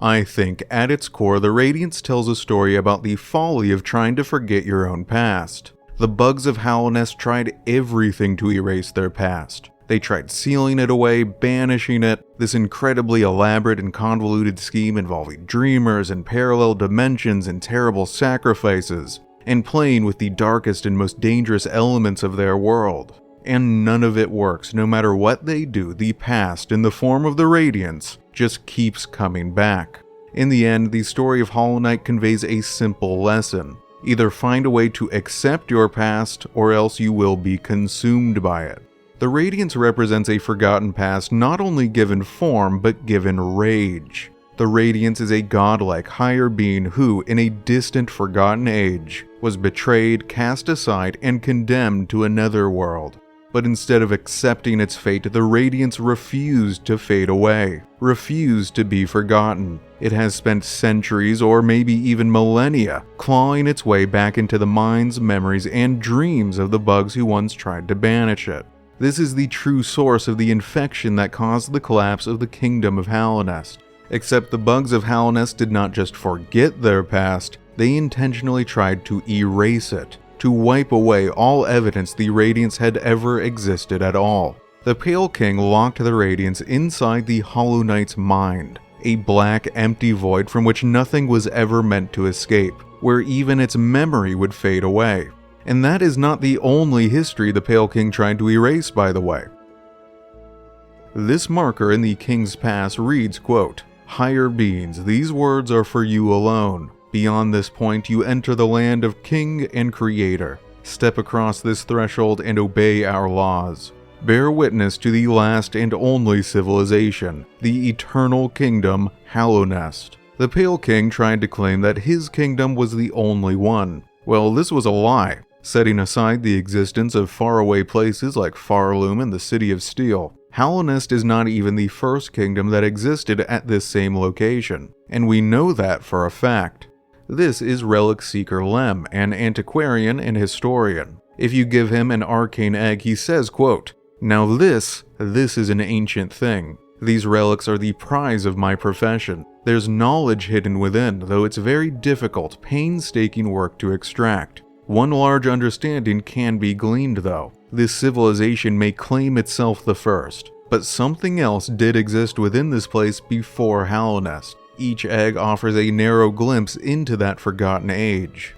I think, at its core, the Radiance tells a story about the folly of trying to forget your own past. The bugs of Hallownest tried everything to erase their past. They tried sealing it away, banishing it, this incredibly elaborate and convoluted scheme involving dreamers and parallel dimensions and terrible sacrifices, and playing with the darkest and most dangerous elements of their world. And none of it works. No matter what they do, the past, in the form of the Radiance, just keeps coming back. In the end, the story of Hollow Knight conveys a simple lesson. Either find a way to accept your past, or else you will be consumed by it. The Radiance represents a forgotten past not only given form, but given rage. The Radiance is a godlike higher being who, in a distant forgotten age, was betrayed, cast aside, and condemned to another world. But instead of accepting its fate, the Radiance refused to fade away, refused to be forgotten. It has spent centuries, or maybe even millennia, clawing its way back into the minds, memories, and dreams of the bugs who once tried to banish it. This is the true source of the infection that caused the collapse of the Kingdom of Hallownest. Except the bugs of Hallownest did not just forget their past, they intentionally tried to erase it, to wipe away all evidence the Radiance had ever existed at all. The Pale King locked the Radiance inside the Hollow Knight's mind, a black, empty void from which nothing was ever meant to escape, where even its memory would fade away. And that is not the only history the Pale King tried to erase, by the way. This marker in the King's Pass reads, quote, "Higher beings, these words are for you alone. Beyond this point, you enter the land of King and Creator. Step across this threshold and obey our laws. Bear witness to the last and only civilization, the eternal kingdom, Hallownest." The Pale King tried to claim that his kingdom was the only one. Well, this was a lie. Setting aside the existence of faraway places like Farloom and the City of Steel, Hallownest is not even the first kingdom that existed at this same location, and we know that for a fact. This is Relic Seeker Lem, an antiquarian and historian. If you give him an arcane egg, he says, quote, "Now this is an ancient thing. These relics are the prize of my profession. There's knowledge hidden within, though it's very difficult, painstaking work to extract. One large understanding can be gleaned though. This civilization may claim itself the first, but something else did exist within this place before Hallownest. Each egg offers a narrow glimpse into that forgotten age."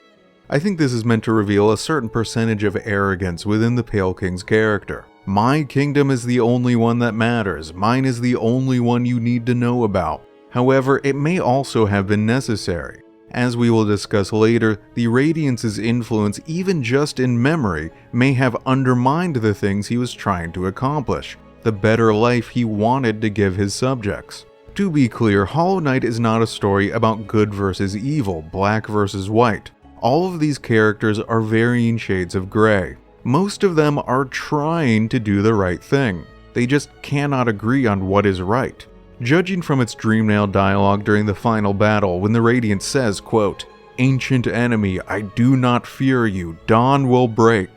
I think this is meant to reveal a certain percentage of arrogance within the Pale King's character. My kingdom is the only one that matters. Mine is the only one you need to know about. However, it may also have been necessary. As we will discuss later, the Radiance's influence, even just in memory, may have undermined the things he was trying to accomplish, the better life he wanted to give his subjects. To be clear, Hollow Knight is not a story about good versus evil, black versus white. All of these characters are varying shades of gray. Most of them are trying to do the right thing. They just cannot agree on what is right. Judging from its Dreamnail dialogue during the final battle, when the Radiance says, quote, "Ancient enemy, I do not fear you, dawn will break."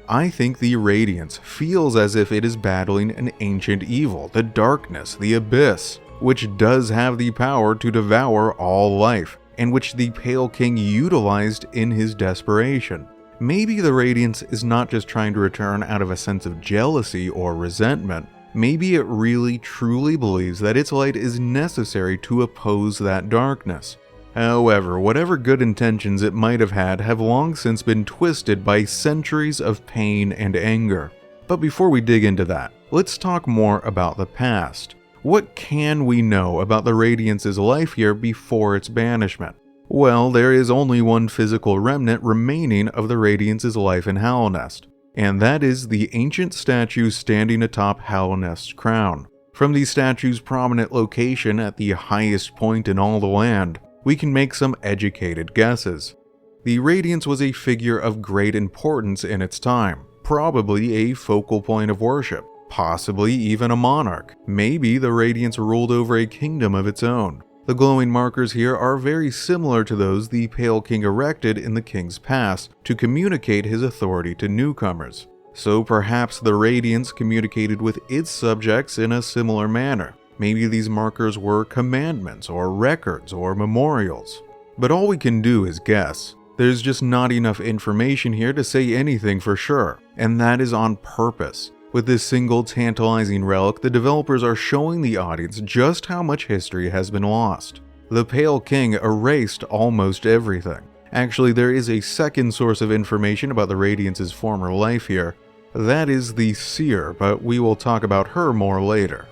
I think the Radiance feels as if it is battling an ancient evil, the darkness, the abyss, which does have the power to devour all life, and which the Pale King utilized in his desperation. Maybe the Radiance is not just trying to return out of a sense of jealousy or resentment. Maybe it really truly believes that its light is necessary to oppose that darkness. However, whatever good intentions it might have had have long since been twisted by centuries of pain and anger. But before we dig into that, let's talk more about the past. What can we know about the Radiance's life here before its banishment? Well, there is only one physical remnant remaining of the Radiance's life in Hallownest, and that is the ancient statue standing atop Hallownest's crown. From the statue's prominent location at the highest point in all the land, we can make some educated guesses. The Radiance was a figure of great importance in its time, probably a focal point of worship, possibly even a monarch. Maybe the Radiance ruled over a kingdom of its own. The glowing markers here are very similar to those the Pale King erected in the King's Pass to communicate his authority to newcomers. So perhaps the Radiance communicated with its subjects in a similar manner. Maybe these markers were commandments or records or memorials. But all we can do is guess. There's just not enough information here to say anything for sure, and that is on purpose. With this single tantalizing relic, the developers are showing the audience just how much history has been lost. The Pale King erased almost everything. Actually, there is a second source of information about the Radiance's former life here. That is the Seer, but we will talk about her more later.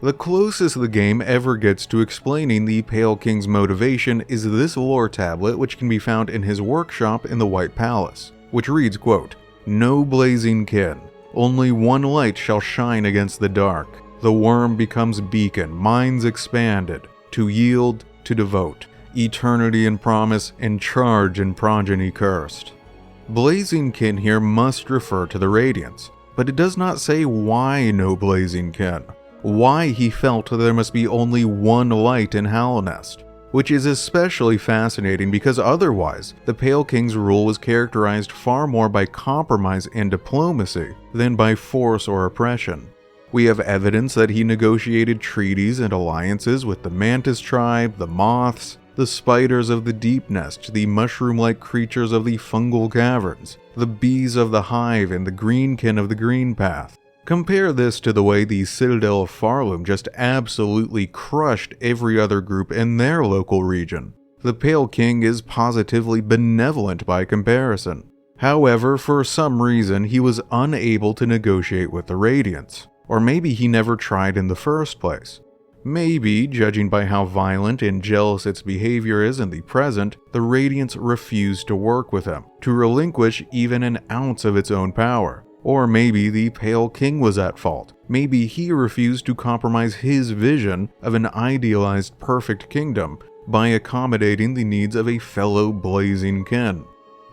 The closest the game ever gets to explaining the Pale King's motivation is this lore tablet, which can be found in his workshop in the White Palace, which reads, quote, "No blazing kin, only one light shall shine against the dark. The worm becomes beacon, minds expanded, to yield, to devote, eternity in promise, and charge in progeny cursed." Blazing kin here must refer to the Radiance, but it does not say why no blazing kin, why he felt there must be only one light in Hallownest. Which is especially fascinating because otherwise, the Pale King's rule was characterized far more by compromise and diplomacy than by force or oppression. We have evidence that he negotiated treaties and alliances with the Mantis tribe, the Moths, the spiders of the Deep Nest, the mushroom-like creatures of the Fungal Caverns, the bees of the Hive, and the greenkin of the Green Path. Compare this to the way the Citadel of Farloom just absolutely crushed every other group in their local region. The Pale King is positively benevolent by comparison. However, for some reason, he was unable to negotiate with the Radiance. Or maybe he never tried in the first place. Maybe, judging by how violent and jealous its behavior is in the present, the Radiance refused to work with him, to relinquish even an ounce of its own power. Or maybe the Pale King was at fault. Maybe he refused to compromise his vision of an idealized perfect kingdom by accommodating the needs of a fellow blazing kin.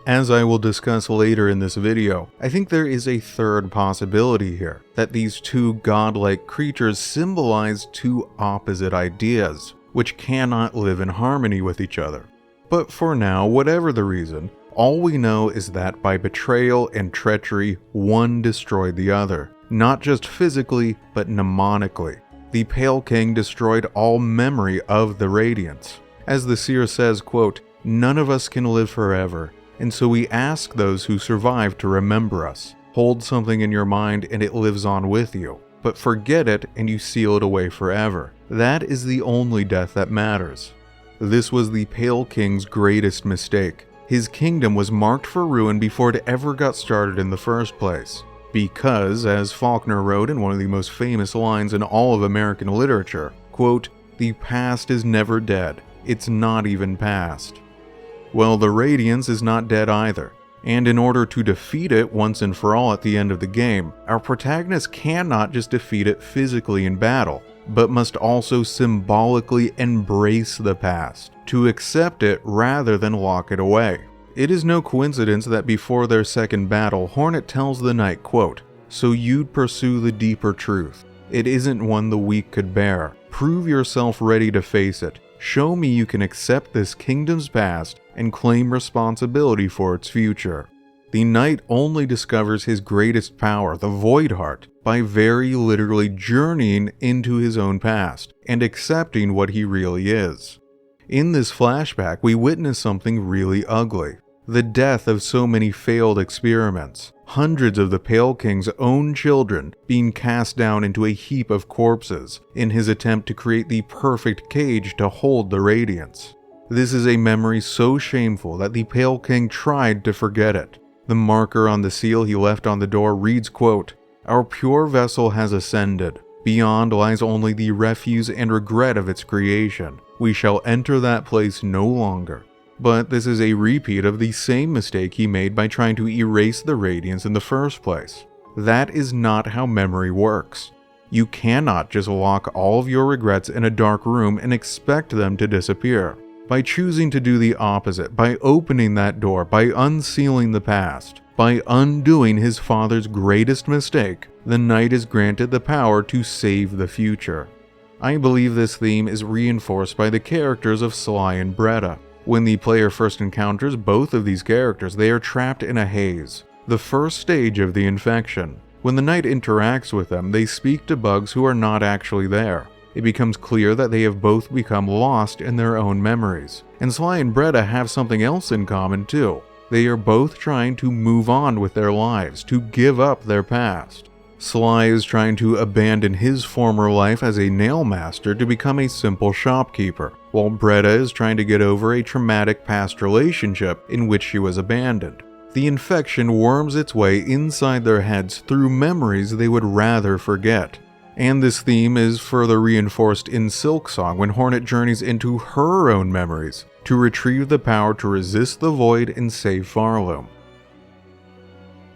As I will discuss later in this video, I think there is a third possibility here, that these two godlike creatures symbolize two opposite ideas, which cannot live in harmony with each other. But for now, whatever the reason, all we know is that by betrayal and treachery, one destroyed the other. Not just physically, but mnemonically. The Pale King destroyed all memory of the Radiance. As the Seer says, quote, "None of us can live forever, and so we ask those who survive to remember us. Hold something in your mind and it lives on with you. But forget it and you seal it away forever. That is the only death that matters." This was the Pale King's greatest mistake. His kingdom was marked for ruin before it ever got started in the first place. Because, as Faulkner wrote in one of the most famous lines in all of American literature, quote, "The past is never dead. It's not even past." Well, the Radiance is not dead either. And in order to defeat it once and for all at the end of the game, our protagonist cannot just defeat it physically in battle, but must also symbolically embrace the past, to accept it rather than lock it away. It is no coincidence that before their second battle, Hornet tells the Knight, quote, "So you'd pursue the deeper truth. It isn't one the weak could bear. Prove yourself ready to face it. Show me you can accept this kingdom's past and claim responsibility for its future." The Knight only discovers his greatest power, the Void Heart, by very literally journeying into his own past and accepting what he really is. In this flashback, we witness something really ugly. The death of so many failed experiments. Hundreds of the Pale King's own children being cast down into a heap of corpses in his attempt to create the perfect cage to hold the Radiance. This is a memory so shameful that the Pale King tried to forget it. The marker on the seal he left on the door reads, quote, "Our pure vessel has ascended. Beyond lies only the refuse and regret of its creation. We shall enter that place no longer." But this is a repeat of the same mistake he made by trying to erase the Radiance in the first place. That is not how memory works. You cannot just lock all of your regrets in a dark room and expect them to disappear. By choosing to do the opposite, by opening that door, by unsealing the past, by undoing his father's greatest mistake, the Knight is granted the power to save the future. I believe this theme is reinforced by the characters of Sly and Bretta. When the player first encounters both of these characters, they are trapped in a haze, the first stage of the infection. When the knight interacts with them, they speak to bugs who are not actually there. It becomes clear that they have both become lost in their own memories. And Sly and Bretta have something else in common too. They are both trying to move on with their lives, to give up their past. Sly is trying to abandon his former life as a nail master to become a simple shopkeeper, while Bretta is trying to get over a traumatic past relationship in which she was abandoned. The infection worms its way inside their heads through memories they would rather forget. And this theme is further reinforced in Silksong when Hornet journeys into her own memories to retrieve the power to resist the void and save Farloom.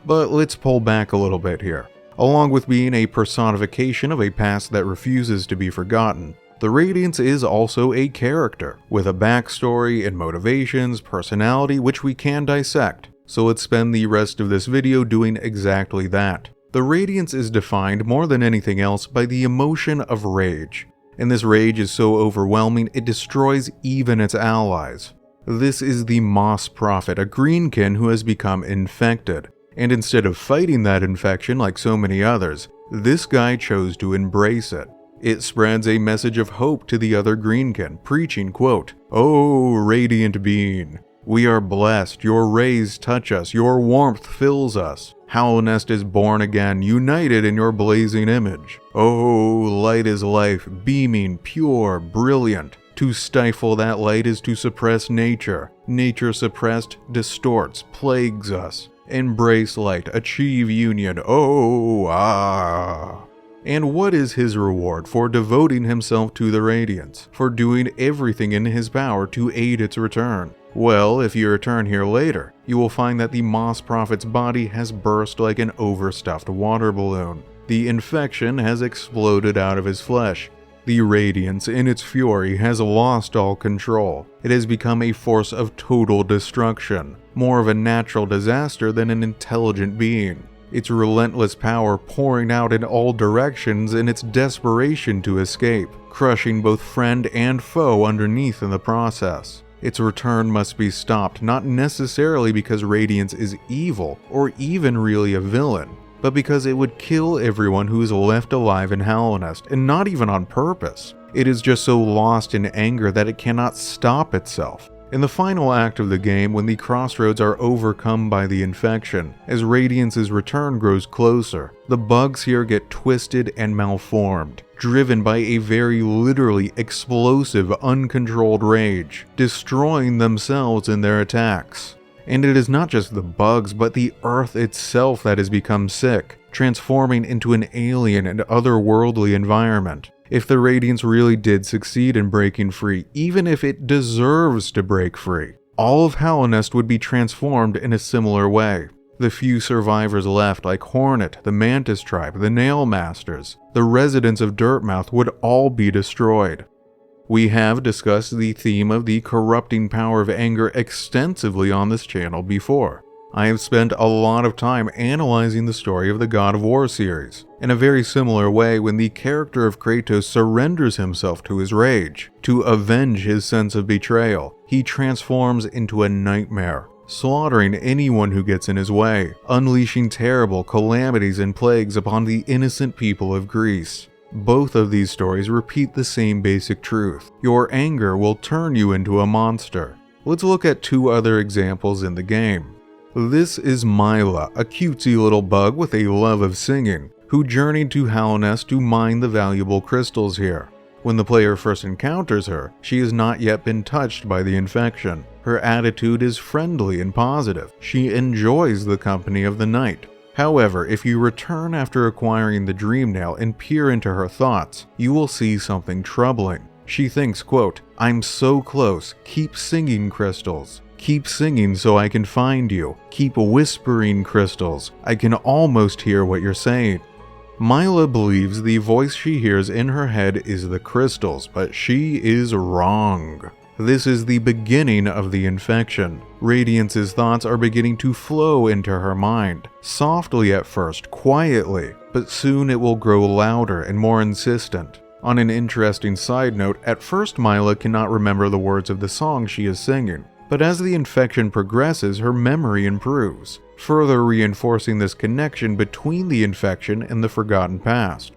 But let's pull back a little bit here. Along with being a personification of a past that refuses to be forgotten, the Radiance is also a character, with a backstory and motivations, personality which we can dissect. So let's spend the rest of this video doing exactly that. The Radiance is defined more than anything else by the emotion of rage. And this rage is so overwhelming it destroys even its allies. This is the Moss Prophet, a greenkin who has become infected. And instead of fighting that infection like so many others, this guy chose to embrace it. It spreads a message of hope to the other greenkin, preaching, quote, "Oh, radiant being, we are blessed, your rays touch us, your warmth fills us. Howlnest is born again, united in your blazing image. Oh, light is life, beaming, pure, brilliant. To stifle that light is to suppress nature. Nature suppressed distorts, plagues us. Embrace light, achieve union, oh, ah." And what is his reward for devoting himself to the Radiance, for doing everything in his power to aid its return? Well, if you return here later, you will find that the Moss Prophet's body has burst like an overstuffed water balloon. The infection has exploded out of his flesh. The Radiance, in its fury, has lost all control. It has become a force of total destruction, more of a natural disaster than an intelligent being. Its relentless power pouring out in all directions in its desperation to escape, crushing both friend and foe underneath in the process. Its return must be stopped, not necessarily because Radiance is evil, or even really a villain, but because it would kill everyone who is left alive in Howlnest, and not even on purpose. It is just so lost in anger that it cannot stop itself. In the final act of the game, when the crossroads are overcome by the infection, as Radiance's return grows closer, the bugs here get twisted and malformed, driven by a very literally explosive, uncontrolled rage, destroying themselves in their attacks. And it is not just the bugs, but the Earth itself that has become sick, transforming into an alien and otherworldly environment. If the Radiance really did succeed in breaking free, even if it deserves to break free, all of Howlnest would be transformed in a similar way. The few survivors left, like Hornet, the Mantis Tribe, the Nail Masters, the residents of Dirtmouth, would all be destroyed. We have discussed the theme of the corrupting power of anger extensively on this channel before. I have spent a lot of time analyzing the story of the God of War series. In a very similar way, when the character of Kratos surrenders himself to his rage, to avenge his sense of betrayal, he transforms into a nightmare, slaughtering anyone who gets in his way, unleashing terrible calamities and plagues upon the innocent people of Greece. Both of these stories repeat the same basic truth. Your anger will turn you into a monster. Let's look at two other examples in the game. This is Myla, a cutesy little bug with a love of singing, who journeyed to Howlnest to mine the valuable crystals here. When the player first encounters her, she has not yet been touched by the infection. Her attitude is friendly and positive. She enjoys the company of the knight. However, if you return after acquiring the Dream Nail and peer into her thoughts, you will see something troubling. She thinks, quote, "I'm so close, keep singing crystals. Keep singing so I can find you. Keep whispering crystals. I can almost hear what you're saying." Myla believes the voice she hears in her head is the crystals, but she is wrong. This is the beginning of the infection. Radiance's thoughts are beginning to flow into her mind. Softly at first, quietly, but soon it will grow louder and more insistent. On an interesting side note, at first Myla cannot remember the words of the song she is singing. But as the infection progresses, her memory improves. further reinforcing this connection between the infection and the forgotten past.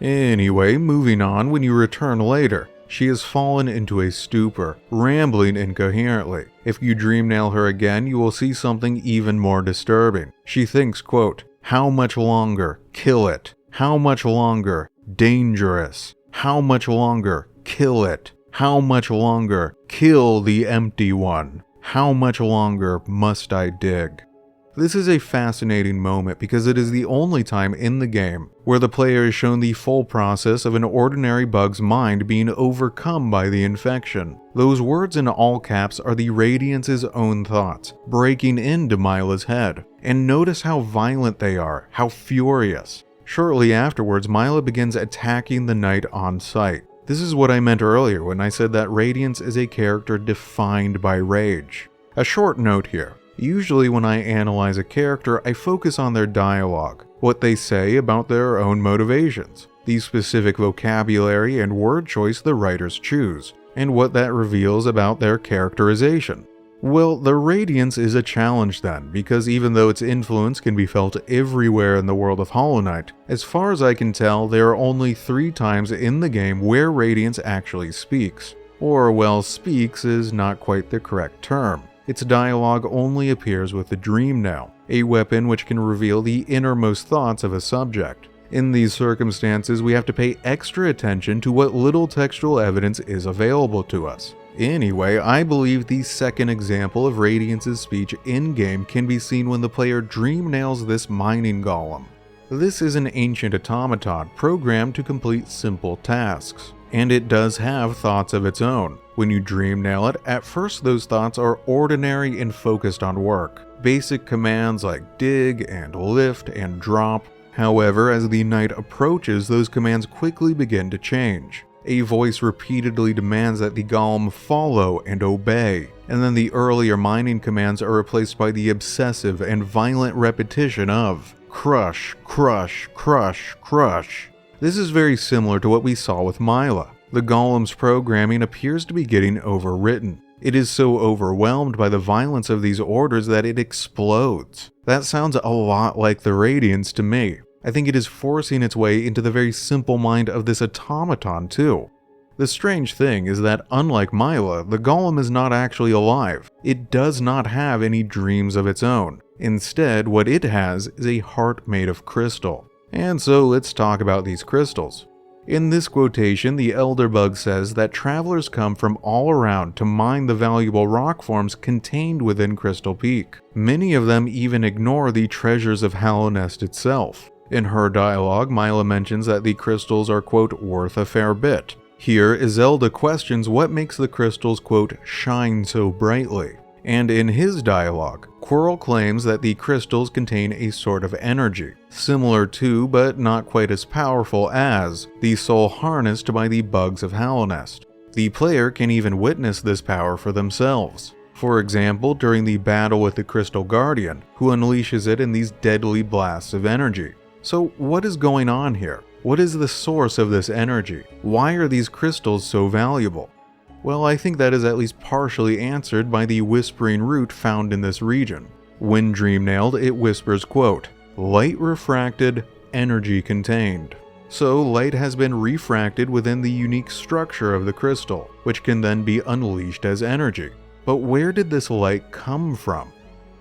Anyway, moving on, when you return later, she has fallen into a stupor, rambling incoherently. If you dream nail her again, you will see something even more disturbing. She thinks, quote, "How much longer? Kill it. How much longer? Dangerous. How much longer? Kill it. How much longer? Kill the empty one. How much longer must I dig?" This is a fascinating moment because it is the only time in the game where the player is shown the full process of an ordinary bug's mind being overcome by the infection. Those words in all caps are the Radiance's own thoughts, breaking into Myla's head. And notice how violent they are, how furious. Shortly afterwards, Myla begins attacking the knight on sight. This is what I meant earlier when I said that Radiance is a character defined by rage. A short note here. Usually when I analyze a character, I focus on their dialogue, what they say about their own motivations, the specific vocabulary and word choice the writers choose, and what that reveals about their characterization. Well, the Radiance is a challenge then, because even though its influence can be felt everywhere in the world of Hollow Knight, as far as I can tell, there are only 3 times in the game where Radiance actually speaks. Or, well, speaks is not quite the correct term. Its dialogue only appears with the Dream Nail, a weapon which can reveal the innermost thoughts of a subject. In these circumstances, we have to pay extra attention to what little textual evidence is available to us. Anyway, I believe the second example of Radiance's speech in-game can be seen when the player dream nails this mining golem. This is an ancient automaton programmed to complete simple tasks, and it does have thoughts of its own. When you dream nail it, at first those thoughts are ordinary and focused on work. Basic commands like dig and lift and drop. However, as the knight approaches, those commands quickly begin to change. A voice repeatedly demands that the golem follow and obey, and then the earlier mining commands are replaced by the obsessive and violent repetition of crush, crush, crush, crush. This is very similar to what we saw with Myla. The golem's programming appears to be getting overwritten. It is so overwhelmed by the violence of these orders that it explodes. That sounds a lot like the Radiance to me. I think it is forcing its way into the very simple mind of this automaton too. The strange thing is that unlike Myla, the golem is not actually alive. It does not have any dreams of its own. Instead, what it has is a heart made of crystal. And so let's talk about these crystals. In this quotation, the Elder Bug says that travelers come from all around to mine the valuable rock forms contained within Crystal Peak. Many of them even ignore the treasures of Hallow Nest itself. In her dialogue, Myla mentions that the crystals are, quote, worth a fair bit. Here, Izelda questions what makes the crystals, quote, shine so brightly. And in his dialogue, Quirrell claims that the crystals contain a sort of energy, similar to, but not quite as powerful as, the soul harnessed by the bugs of Hallow Nest. The player can even witness this power for themselves. For example, during the battle with the Crystal Guardian, who unleashes it in these deadly blasts of energy. So what is going on here? What is the source of this energy? Why are these crystals so valuable? Well, I think that is at least partially answered by the whispering root found in this region. When dream nailed, it whispers, quote, light refracted, energy contained. So light has been refracted within the unique structure of the crystal, which can then be unleashed as energy. But where did this light come from?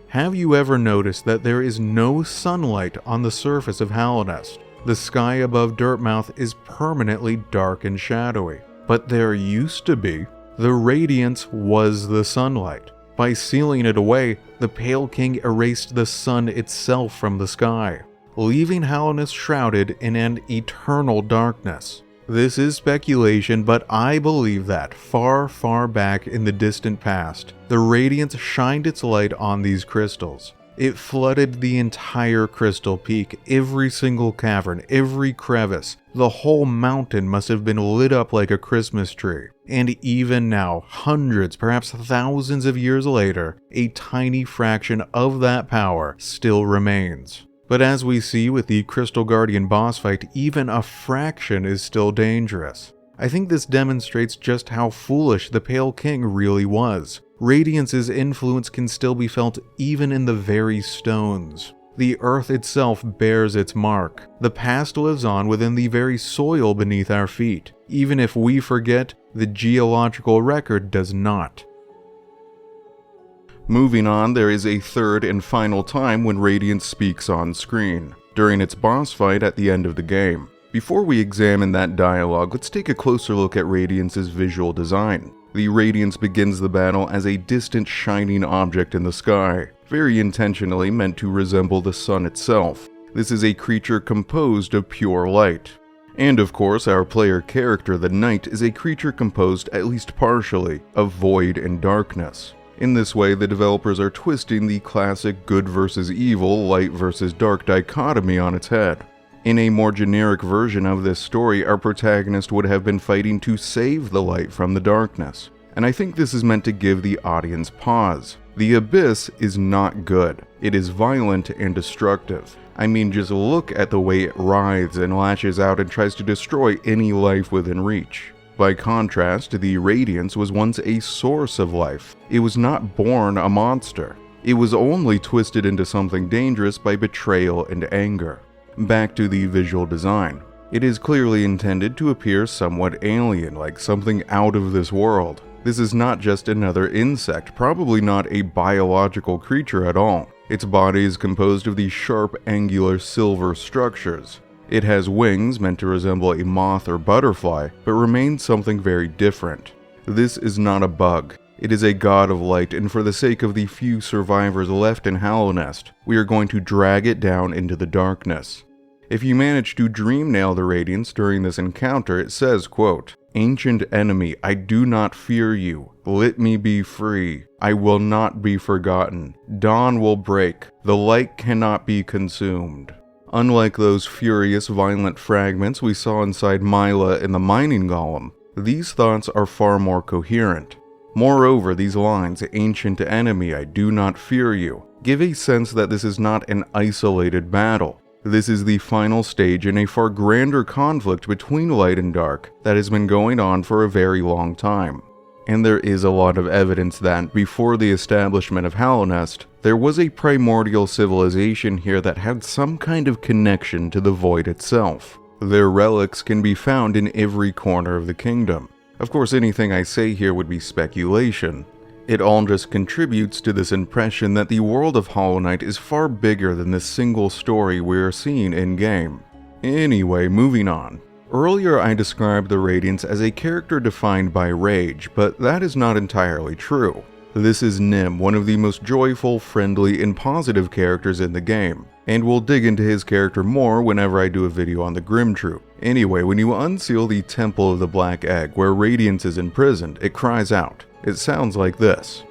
Have you ever noticed that there is no sunlight on the surface of Hallow Nest? The sky above Dirtmouth is permanently dark and shadowy. But there used to be. The Radiance was the sunlight. By sealing it away, the Pale King erased the sun itself from the sky, leaving Hallow Nest shrouded in an eternal darkness. This is speculation, but I believe that, far, far back in the distant past, the Radiance shined its light on these crystals. It flooded the entire Crystal Peak, every single cavern, every crevice. The whole mountain must have been lit up like a Christmas tree. And even now, hundreds, perhaps thousands of years later, a tiny fraction of that power still remains. But as we see with the Crystal Guardian boss fight, even a fraction is still dangerous. I think this demonstrates just how foolish the Pale King really was. Radiance's influence can still be felt even in the very stones. The earth itself bears its mark. The past lives on within the very soil beneath our feet. Even if we forget, the geological record does not. Moving on, there is a third and final time when Radiance speaks on screen, during its boss fight at the end of the game. Before we examine that dialogue, let's take a closer look at Radiance's visual design. The Radiance begins the battle as a distant shining object in the sky, very intentionally meant to resemble the sun itself. This is a creature composed of pure light. And of course, our player character, the Knight, is a creature composed, at least partially, of void and darkness. In this way, the developers are twisting the classic good versus evil, light versus dark dichotomy on its head. In a more generic version of this story, our protagonist would have been fighting to save the light from the darkness. And I think this is meant to give the audience pause. The Abyss is not good. It is violent and destructive. I mean, just look at the way it writhes and lashes out and tries to destroy any life within reach. By contrast, the Radiance was once a source of life. It was not born a monster. It was only twisted into something dangerous by betrayal and anger. Back to the visual design. It is clearly intended to appear somewhat alien, like something out of this world. This is not just another insect, probably not a biological creature at all. Its body is composed of these sharp, angular silver structures. It has wings meant to resemble a moth or butterfly, but remains something very different. This is not a bug. It is a god of light, and for the sake of the few survivors left in Hallownest, we are going to drag it down into the darkness. If you manage to dream nail the Radiance during this encounter, it says, quote, "Ancient enemy, I do not fear you. Let me be free. I will not be forgotten. Dawn will break. The light cannot be consumed." Unlike those furious, violent fragments we saw inside Mila in the mining golem, these thoughts are far more coherent. Moreover, these lines, "Ancient enemy, I do not fear you," give a sense that this is not an isolated battle. This is the final stage in a far grander conflict between light and dark that has been going on for a very long time. And there is a lot of evidence that, before the establishment of Hallownest, there was a primordial civilization here that had some kind of connection to the void itself. Their relics can be found in every corner of the kingdom. Of course, anything I say here would be speculation. It all just contributes to this impression that the world of Hollow Knight is far bigger than this single story we are seeing in-game. Anyway, moving on. Earlier I described the Radiance as a character defined by rage, but that is not entirely true. This is Nim, one of the most joyful, friendly, and positive characters in the game, and we'll dig into his character more whenever I do a video on the Grim Troop. Anyway, when you unseal the Temple of the Black Egg, where Radiance is imprisoned, it cries out. It sounds like this.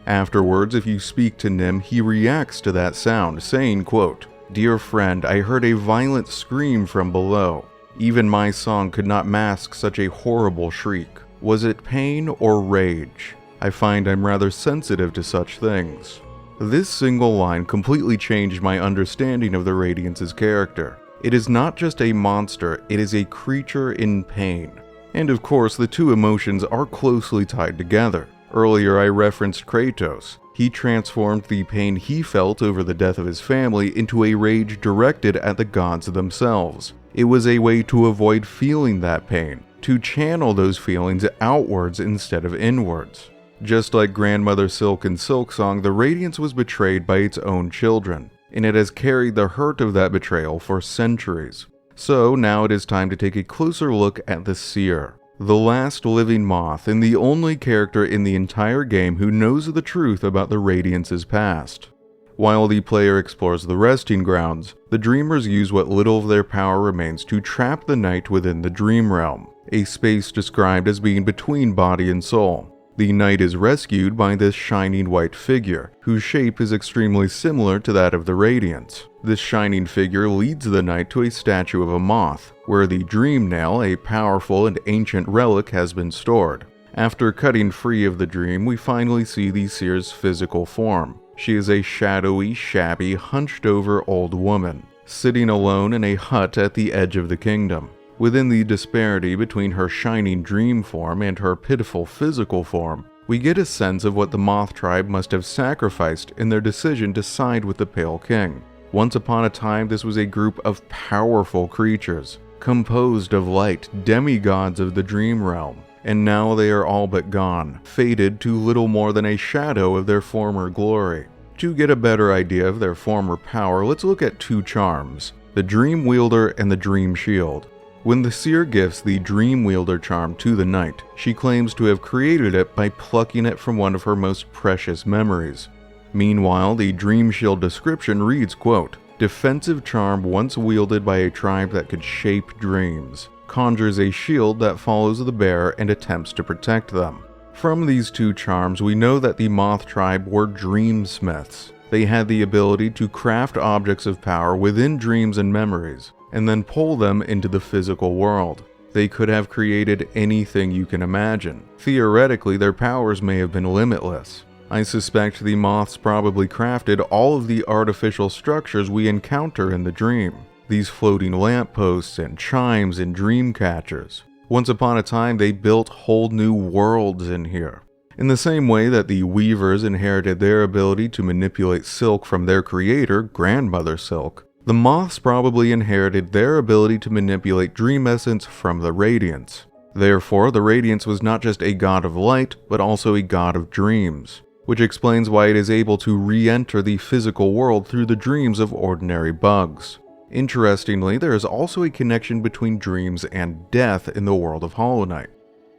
Afterwards, if you speak to Nim, he reacts to that sound, saying, quote, "Dear friend, I heard a violent scream from below. Even my song could not mask such a horrible shriek. Was it pain or rage? I find I'm rather sensitive to such things." This single line completely changed my understanding of the Radiance's character. It is not just a monster, it is a creature in pain. And of course, the two emotions are closely tied together. Earlier I referenced Kratos. He transformed the pain he felt over the death of his family into a rage directed at the gods themselves. It was a way to avoid feeling that pain, to channel those feelings outwards instead of inwards. Just like Grandmother Silk in Silksong, the Radiance was betrayed by its own children, and it has carried the hurt of that betrayal for centuries. So now it is time to take a closer look at the Seer, the last living moth and the only character in the entire game who knows the truth about the Radiance's past. While the player explores the resting grounds, the Dreamers use what little of their power remains to trap the Knight within the Dream Realm, a space described as being between body and soul. The Knight is rescued by this shining white figure, whose shape is extremely similar to that of the Radiance. This shining figure leads the Knight to a statue of a moth, where the Dream Nail, a powerful and ancient relic, has been stored. After cutting free of the dream, we finally see the Seer's physical form. She is a shadowy, shabby, hunched-over old woman. sitting alone in a hut at the edge of the kingdom. Within the disparity between her shining dream form and her pitiful physical form, we get a sense of what the Moth tribe must have sacrificed in their decision to side with the Pale King. Once upon a time, this was a group of powerful creatures, composed of light demigods of the dream realm, and now they are all but gone, faded to little more than a shadow of their former glory. To get a better idea of their former power, let's look at two charms, the Dream Wielder and the Dream Shield. When the seer gifts the Dream Wielder charm to the knight, she claims to have created it by plucking it from one of her most precious memories. Meanwhile, the Dream Shield description reads, quote, "Defensive charm once wielded by a tribe that could shape dreams. Conjures a shield that follows the bearer and attempts to protect them." From these two charms, we know that the Moth tribe were dreamsmiths. They had the ability to craft objects of power within dreams and memories, and then pull them into the physical world. They could have created anything you can imagine. Theoretically, their powers may have been limitless. I suspect the Moths probably crafted all of the artificial structures we encounter in the dream. These floating lampposts and chimes and dream catchers. Once upon a time, they built whole new worlds in here. In the same way that the Weavers inherited their ability to manipulate silk from their creator, Grandmother Silk, the Moths probably inherited their ability to manipulate dream essence from the Radiance. Therefore, the Radiance was not just a god of light, but also a god of dreams, which explains why it is able to re-enter the physical world through the dreams of ordinary bugs. Interestingly, there is also a connection between dreams and death in the world of Hollow Knight.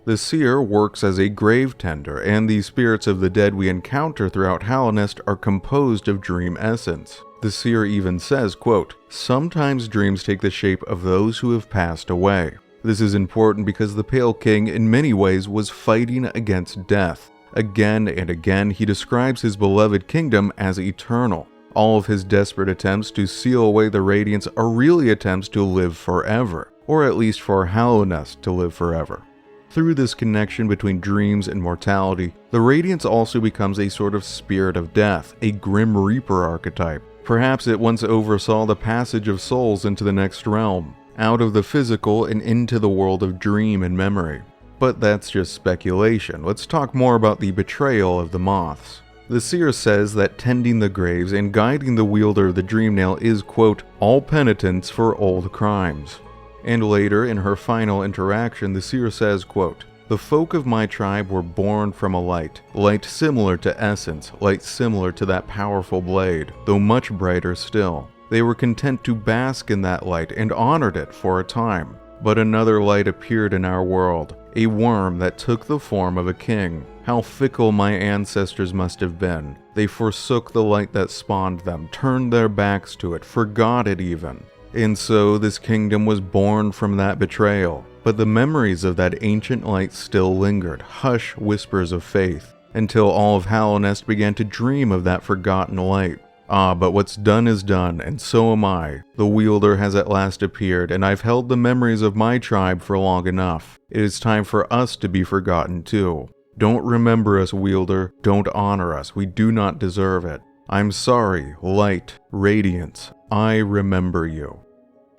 The seer works as a grave tender, and the spirits of the dead we encounter throughout Hallownest are composed of dream essence. The seer even says, quote, "Sometimes dreams take the shape of those who have passed away." This is important because the Pale King in many ways was fighting against death. Again and again, he describes his beloved kingdom as eternal. All of his desperate attempts to seal away the Radiance are really attempts to live forever, or at least for Hallownest to live forever. Through this connection between dreams and mortality, the Radiance also becomes a sort of spirit of death, a Grim Reaper archetype. Perhaps it once oversaw the passage of souls into the next realm, out of the physical and into the world of dream and memory. But that's just speculation. Let's talk more about the betrayal of the Moths. The seer says that tending the graves and guiding the wielder of the dream nail is, quote, "all penitence for old crimes." And later, in her final interaction, the seer says, quote, "The folk of my tribe were born from a light similar to essence, light similar to that powerful blade, though much brighter still. They were content to bask in that light and honored it for a time. But another light appeared in our world, a worm that took the form of a king. How fickle my ancestors must have been. They forsook the light that spawned them, turned their backs to it, forgot it even. And so this kingdom was born from that betrayal. But the memories of that ancient light still lingered, hush whispers of faith, until all of Hallownest began to dream of that forgotten light. Ah, but what's done is done, and so am I. The wielder has at last appeared, and I've held the memories of my tribe for long enough. It is time for us to be forgotten too. Don't remember us, wielder. Don't honor us. We do not deserve it. I'm sorry, light, radiance. I remember you."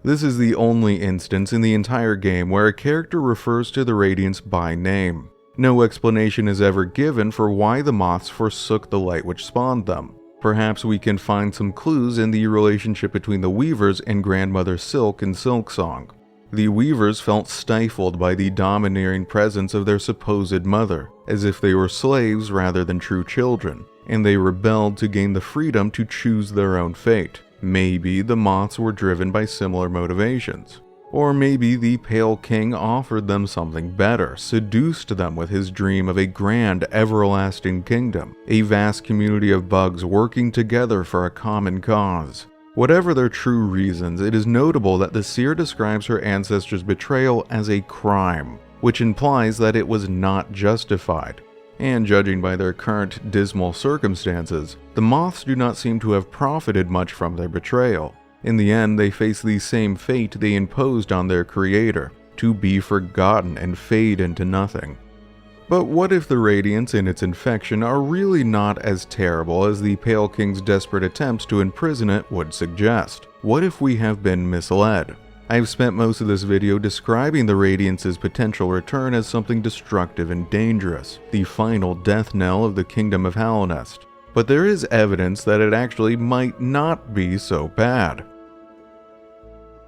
This is the only instance in the entire game where a character refers to the Radiance by name. No explanation is ever given for why the Moths forsook the light which spawned them. Perhaps we can find some clues in the relationship between the Weavers and Grandmother Silk in Silksong. The Weavers felt stifled by the domineering presence of their supposed mother, as if they were slaves rather than true children, and they rebelled to gain the freedom to choose their own fate. Maybe the Moths were driven by similar motivations. Or maybe the Pale King offered them something better, seduced them with his dream of a grand, everlasting kingdom, a vast community of bugs working together for a common cause. Whatever their true reasons, it is notable that the seer describes her ancestors' betrayal as a crime, which implies that it was not justified. And judging by their current dismal circumstances, the Moths do not seem to have profited much from their betrayal. In the end, they face the same fate they imposed on their creator, to be forgotten and fade into nothing. But what if the Radiance and its infection are really not as terrible as the Pale King's desperate attempts to imprison it would suggest? What if we have been misled? I've spent most of this video describing the Radiance's potential return as something destructive and dangerous, the final death knell of the Kingdom of Halonest. But there is evidence that it actually might not be so bad.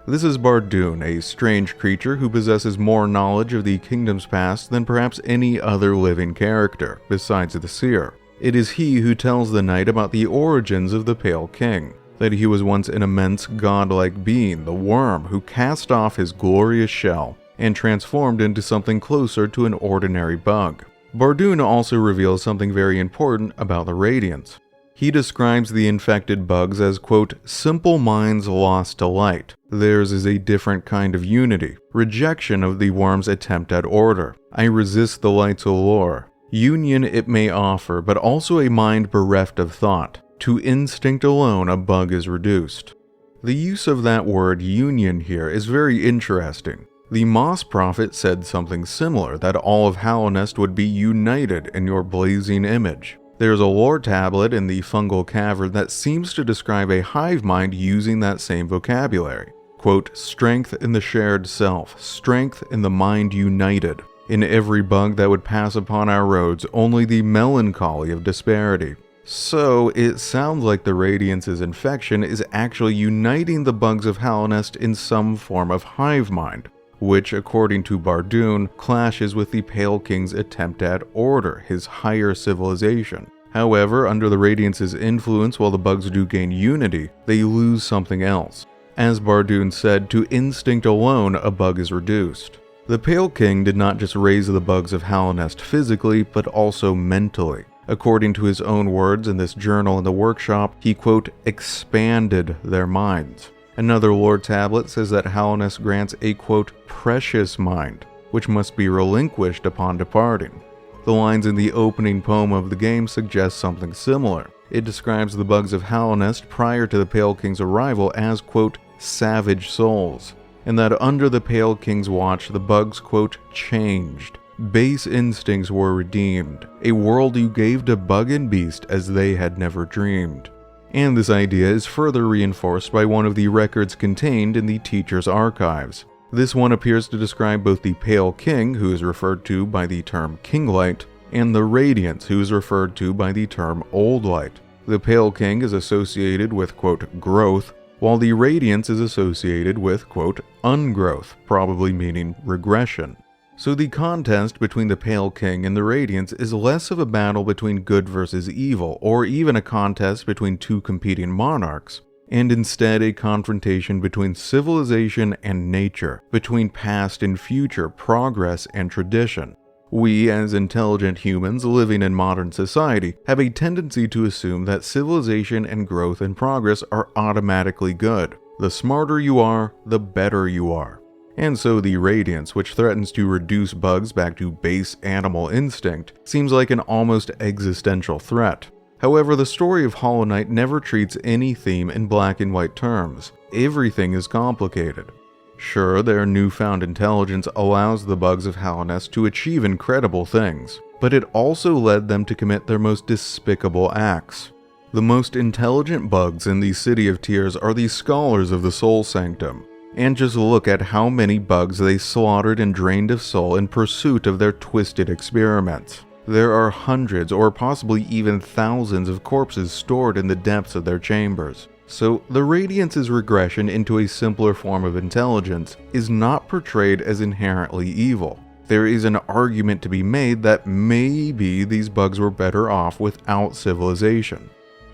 This is Bardoon, a strange creature who possesses more knowledge of the kingdom's past than perhaps any other living character, besides the seer. It is he who tells the knight about the origins of the Pale King, that he was once an immense godlike being, the worm, who cast off his glorious shell and transformed into something closer to an ordinary bug. Bardoon also reveals something very important about the Radiance. He describes the infected bugs as, quote, simple minds lost to light. Theirs is a different kind of unity, rejection of the worm's attempt at order. I resist the light's allure. Union it may offer, but also a mind bereft of thought. To instinct alone a bug is reduced. The use of that word union here is very interesting. The Moss Prophet said something similar, that all of Halonest would be united in your blazing image. There's a lore tablet in the fungal cavern that seems to describe a hive mind using that same vocabulary. Quote, strength in the shared self, strength in the mind united. In every bug that would pass upon our roads, only the melancholy of disparity. So, it sounds like the Radiance's infection is actually uniting the bugs of Halonest in some form of hive mind, which, according to Bardoon, clashes with the Pale King's attempt at order, his higher civilization. However, under the Radiance's influence, while the bugs do gain unity, they lose something else. As Bardoon said, to instinct alone, a bug is reduced. The Pale King did not just raise the bugs of Halonest physically, but also mentally. According to his own words in this journal in the workshop, he, quote, expanded their minds. Another lore tablet says that Halonest grants a, quote, precious mind, which must be relinquished upon departing. The lines in the opening poem of the game suggest something similar. It describes the bugs of Halonest prior to the Pale King's arrival as, quote, savage souls, and that under the Pale King's watch the bugs, quote, changed. Base instincts were redeemed, a world you gave to bug and beast as they had never dreamed. And this idea is further reinforced by one of the records contained in the teacher's archives. This one appears to describe both the Pale King, who is referred to by the term Kinglight, and the Radiance, who is referred to by the term Old Light. The Pale King is associated with, quote, growth, while the Radiance is associated with, quote, ungrowth, probably meaning regression. So the contest between the Pale King and the Radiance is less of a battle between good versus evil, or even a contest between two competing monarchs, and instead a confrontation between civilization and nature, between past and future, progress and tradition. We, as intelligent humans living in modern society, have a tendency to assume that civilization and growth and progress are automatically good. The smarter you are, the better you are. And so the Radiance, which threatens to reduce bugs back to base animal instinct, seems like an almost existential threat. However, the story of Hollow Knight never treats any theme in black and white terms. Everything is complicated. Sure, their newfound intelligence allows the bugs of Halonest to achieve incredible things, but it also led them to commit their most despicable acts. The most intelligent bugs in the City of Tears are the scholars of the Soul Sanctum. And just look at how many bugs they slaughtered and drained of soul in pursuit of their twisted experiments. There are hundreds or possibly even thousands of corpses stored in the depths of their chambers. So the Radiance's regression into a simpler form of intelligence is not portrayed as inherently evil. There is an argument to be made that maybe these bugs were better off without civilization.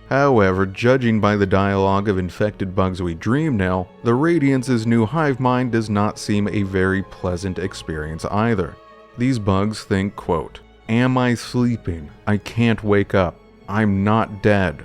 However, judging by the dialogue of infected bugs we dream now, the Radiance's new hive mind does not seem a very pleasant experience either. These bugs think, quote, am I sleeping? I can't wake up. I'm not dead.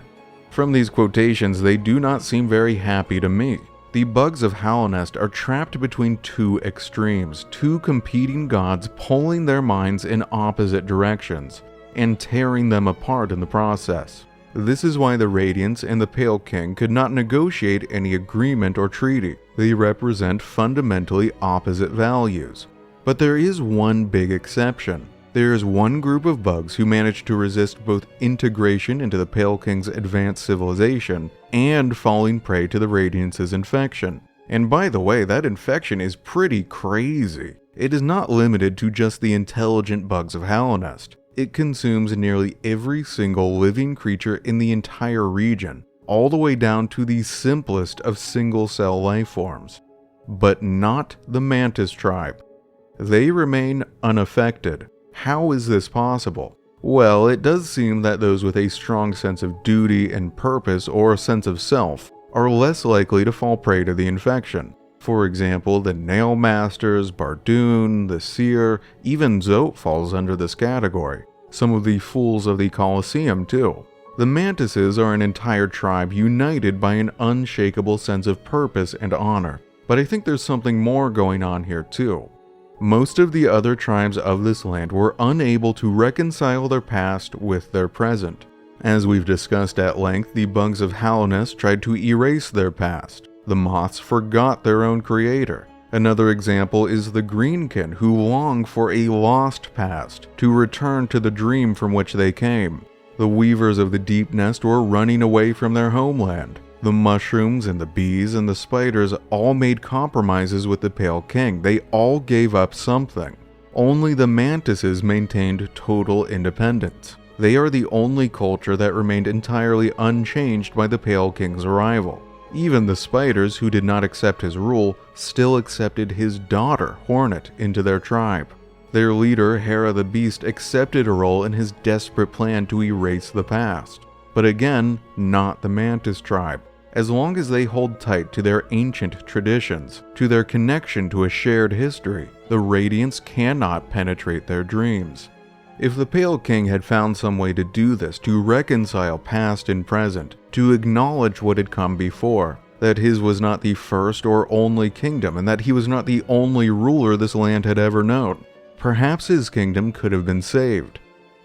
From these quotations, they do not seem very happy to me. The bugs of Halonest are trapped between two extremes, two competing gods pulling their minds in opposite directions, and tearing them apart in the process. This is why the Radiance and the Pale King could not negotiate any agreement or treaty. They represent fundamentally opposite values. But there is one big exception. There's one group of bugs who managed to resist both integration into the Pale King's advanced civilization and falling prey to the Radiance's infection. And by the way, that infection is pretty crazy. It is not limited to just the intelligent bugs of Halonest. It consumes nearly every single living creature in the entire region, all the way down to the simplest of single-cell life forms. But not the Mantis tribe. They remain unaffected. How is this possible? Well, it does seem that those with a strong sense of duty and purpose or a sense of self are less likely to fall prey to the infection. For example, the Nail Masters, Bardoon, the Seer, even Zote falls under this category. Some of the Fools of the Colosseum too. The Mantises are an entire tribe united by an unshakable sense of purpose and honor. But I think there's something more going on here too. Most of the other tribes of this land were unable to reconcile their past with their present. As we've discussed at length, the bugs of Halonest tried to erase their past. The moths forgot their own creator. Another example is the Greenkin, who long for a lost past, to return to the dream from which they came. The weavers of the Deep Nest were running away from their homeland. The mushrooms and the bees and the spiders all made compromises with the Pale King. They all gave up something. Only the Mantises maintained total independence. They are the only culture that remained entirely unchanged by the Pale King's arrival. Even the spiders, who did not accept his rule, still accepted his daughter, Hornet, into their tribe. Their leader, Hera the Beast, accepted a role in his desperate plan to erase the past. But again, not the Mantis tribe. As long as they hold tight to their ancient traditions, to their connection to a shared history, the Radiance cannot penetrate their dreams. If the Pale King had found some way to do this, to reconcile past and present, to acknowledge what had come before, that his was not the first or only kingdom, and that he was not the only ruler this land had ever known, perhaps his kingdom could have been saved.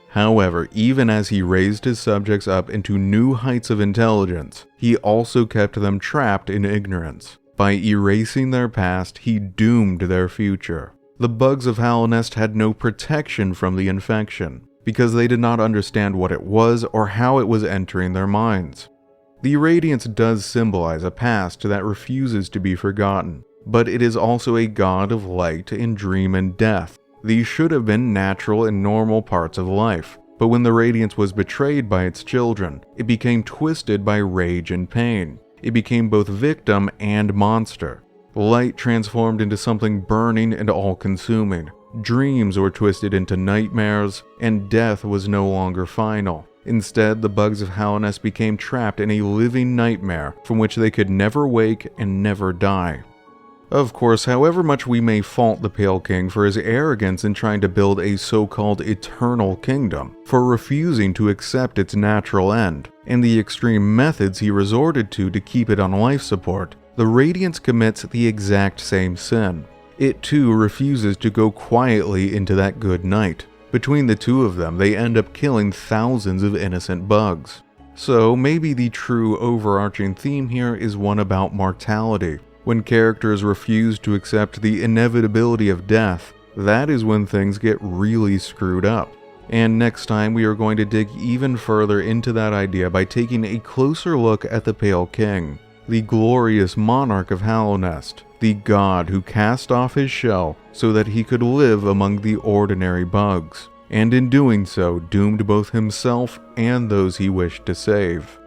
However, even as he raised his subjects up into new heights of intelligence, he also kept them trapped in ignorance. By erasing their past, he doomed their future. The bugs of Halonest had no protection from the infection, because they did not understand what it was or how it was entering their minds. The Radiance does symbolize a past that refuses to be forgotten, but it is also a god of light in dream and death. These should have been natural and normal parts of life, but when the Radiance was betrayed by its children, it became twisted by rage and pain. It became both victim and monster. Light transformed into something burning and all-consuming. Dreams were twisted into nightmares, and death was no longer final. Instead, the bugs of Halonest became trapped in a living nightmare from which they could never wake and never die. Of course, however much we may fault the Pale King for his arrogance in trying to build a so-called eternal kingdom, for refusing to accept its natural end, and the extreme methods he resorted to keep it on life support, the Radiance commits the exact same sin. It too refuses to go quietly into that good night. Between the two of them, they end up killing thousands of innocent bugs. So maybe the true overarching theme here is one about mortality. When characters refuse to accept the inevitability of death, that is when things get really screwed up. And next time we are going to dig even further into that idea by taking a closer look at the Pale King, the glorious monarch of Halonest, the god who cast off his shell so that he could live among the ordinary bugs, and in doing so doomed both himself and those he wished to save.